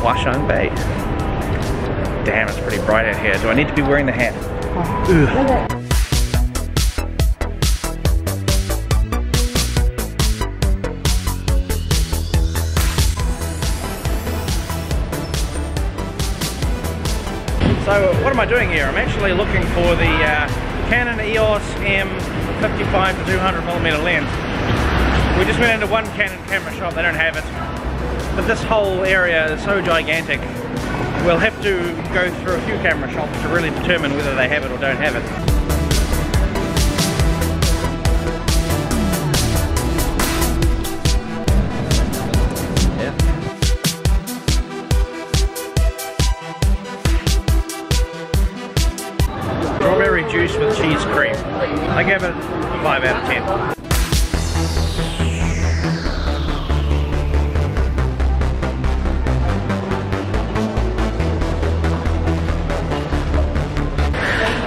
Huaqiangbei. Damn, it's pretty bright out here. Do I need to be wearing the hat? Ugh. So what am I doing here? I'm actually looking for the Canon EOS M55 to 200mm lens. We just went into one Canon camera shop, they don't have it. But this whole area is so gigantic, we'll have to go through a few camera shops to really determine whether they have it or don't have it. Strawberry juice with cheese cream. I gave it 5 out of 10.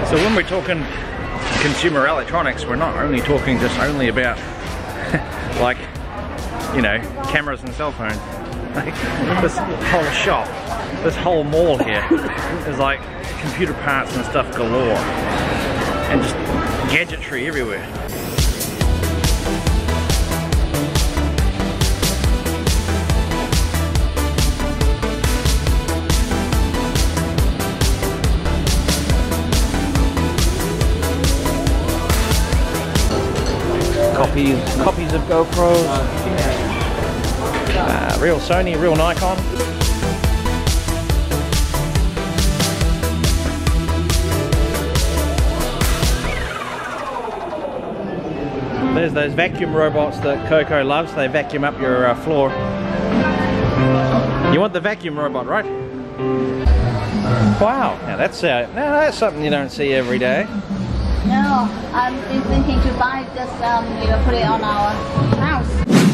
So when we're talking consumer electronics, we're not only talking just only about like, you know, cameras and cell phones. Like, this whole shop, this whole mall here is like computer parts and stuff galore, and just gadgetry everywhere. Copies of GoPros, real Sony, real Nikon. There's those vacuum robots that Coco loves. They vacuum up your floor. You want the vacuum robot, right? Wow, now that's something you don't see every day. No, I'm thinking to buy just we'll put it on our house.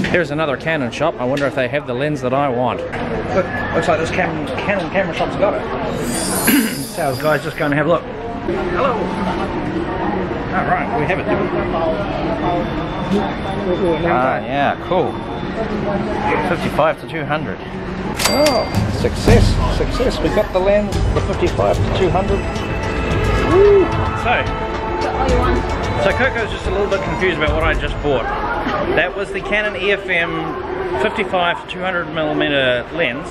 Here's another Canon shop. I wonder if they have the lens that I want. Look, looks like this Canon camera shop's got it. Sales guy's just going to have a look. Hello. All right, we have it. Ah, yeah, cool. 55 to 200. Oh, success. We got the lens, the 55 to 200. Woo. So Coco's just a little bit confused about what I just bought. That was the Canon EOS M 55 to 200mm lens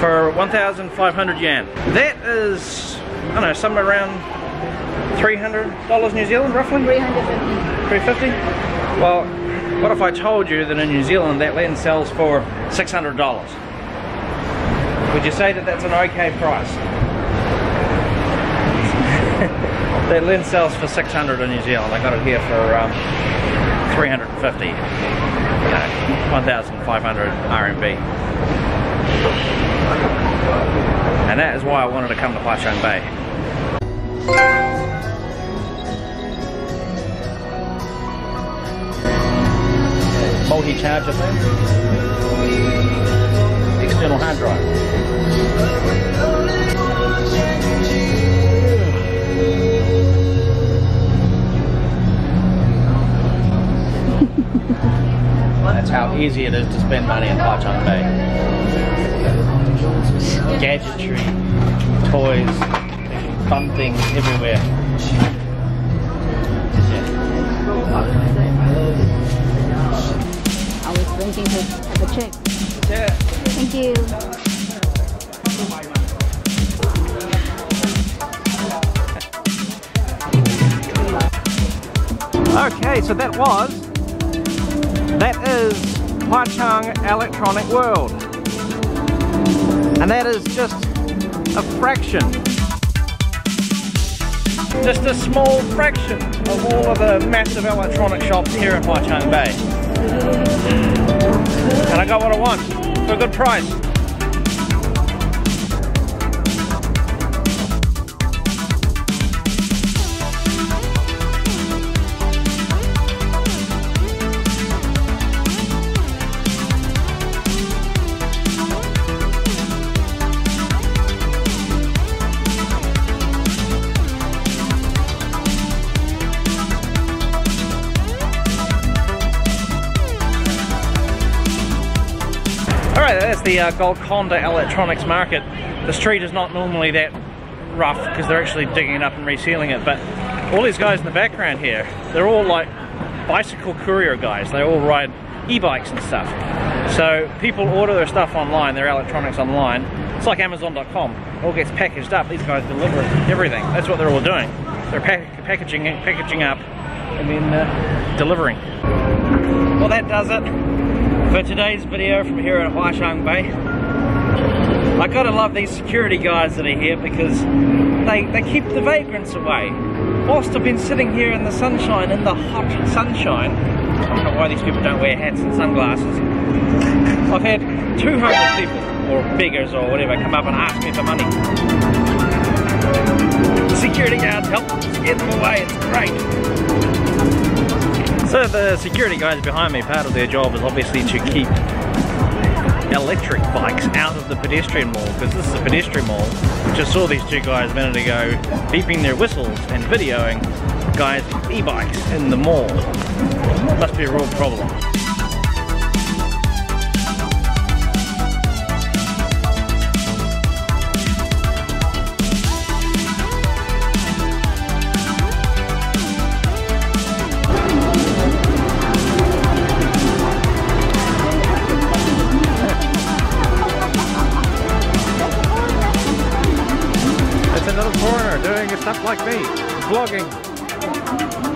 for 1,500 yen. That is, I don't know, somewhere around $300 New Zealand, roughly? 350. Well, what if I told you that in New Zealand that lens sells for $600? Would you say that that's an okay price? That lens sells for 600 in New Zealand. I got it here for 350. 1,500 RMB. And that is why I wanted to come to Huaqiangbei. Multi-charger lens. External hard drive. That's how easy it is to spend money in Huaqiangbei. Gadgetry, toys, fun things everywhere. I was thinking to have a check. Yeah. Thank you. Okay, so that is Huaqiang Electronic World. And that is just a fraction. Just a small fraction of all of the massive electronic shops here in Huaqiangbei. And I got what I want for a good price. the Golconda electronics market. The street is not normally that rough because they're actually digging it up and resealing it, but all these guys in the background here, they're all like bicycle courier guys. They all ride e-bikes and stuff. So people order their stuff online, their electronics online. It's like Amazon.com. It all gets packaged up. These guys deliver everything. That's what they're all doing. They're packaging up and then delivering. Well, that does it for today's video from here at Huaqiangbei. I gotta love these security guards that are here because they keep the vagrants away. Whilst I've been sitting here in the sunshine, in the hot sunshine, I don't know why these people don't wear hats and sunglasses. I've had 200 people, or beggars or whatever, come up and ask me for money. The security guards help get them away, it's great. So the security guys behind me, part of their job is obviously to keep electric bikes out of the pedestrian mall, because this is a pedestrian mall. Just saw these two guys a minute ago beeping their whistles and videoing guys with e-bikes in the mall. Must be a real problem. Another foreigner doing stuff like me, vlogging.